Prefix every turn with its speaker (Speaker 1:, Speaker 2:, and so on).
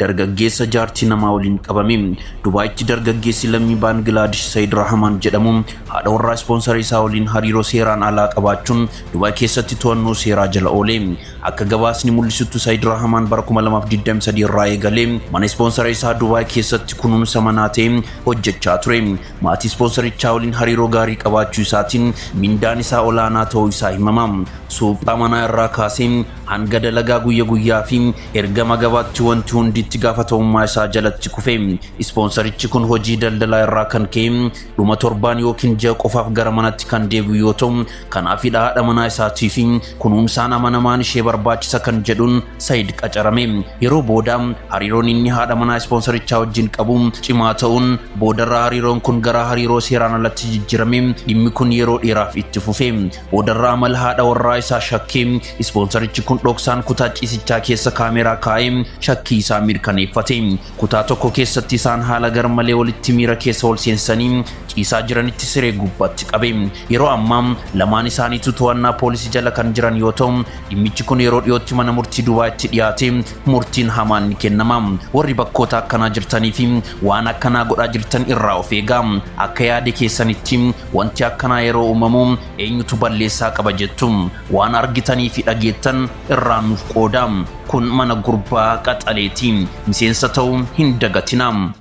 Speaker 1: dargaggeessa jaartii namaa waliin qabame. Dubaayitti dargaggeessi lammii Baangilaadesh Said Rahman jedhamu haadha warraa ispoonsarii isaa waliin hariiroo seeraan alaa qabaachuun Dubaay keessatti to'annoo seeraa jala oole. Akka gabaasni mul'isutti Said Rahman bara 2023 irraa eegalee mana ispoonsarii isaa Dubaay keessatti kunuunsa manaa ta'ee hojjechaa ture. Maatii ispoonsarichaa waliin hariiroo gaarii qabaachuu isaatiin mindaan isaa olaanaa ta'uu isaa himama. Suuphaa manaa irraa kaasee hanga dalagaa guyyaa guyyaa fi ergama gabaatti wanti hundi itti gaafatamummaa isaa jalatti kufe. Ispoonsarichi kun hojii daldalaa irraa kan ka'e dhuma torbaan yookiin ji'a qofaaf gara manatti kan deebi'u yoo ta'u, kanaafidha haadha manaa isaatii fi kunuunsaan amanamaan ishee barbaachisa kan jedhuun Said qacarame. Yeroo booda hariiroon inni haadha manaa ispoonsarichaa wajjin qabu cimaa ta'uun boodarraa hariiroon kun gara hariiroo seeraan alatti jijjiirame. Dhimmi kun yeroo dheeraaf itti fufe. Boodarraa amala haadha warraa isaa shakkee ispoonsarichi kun dhoksaan kutaa ciisichaa keessa kaameraa kaa'ee shakkii isaa mirkaneeffate. Kutaa tokko keessatti isaan haala garmalee walitti miira keessa ol seensanii ciisaa jiranitti siree gubbaatti qabe. Yeroo ammaa lamaan isaaniitu to'annaa poolisii jala kan jiran yoo ta'u, dhimmichi kun yeroo dhiyootti mana murtii Dubaayitti dhiyaate murtiin hamaan ni kennama. Warri bakkoota akkanaa jirtanii fi waan akkanaa godhaa jirtan irraa of eegaa. Akka yaada keessanitti wanti akkanaa yeroo uumamu eenyutu balleessaa qaba jettu? Waan argitanii fi dhageettan irraa nuuf qoodaa. Kun mana gurbaa qaxaleeti. Miseensa ta'uu hin dagatinaa.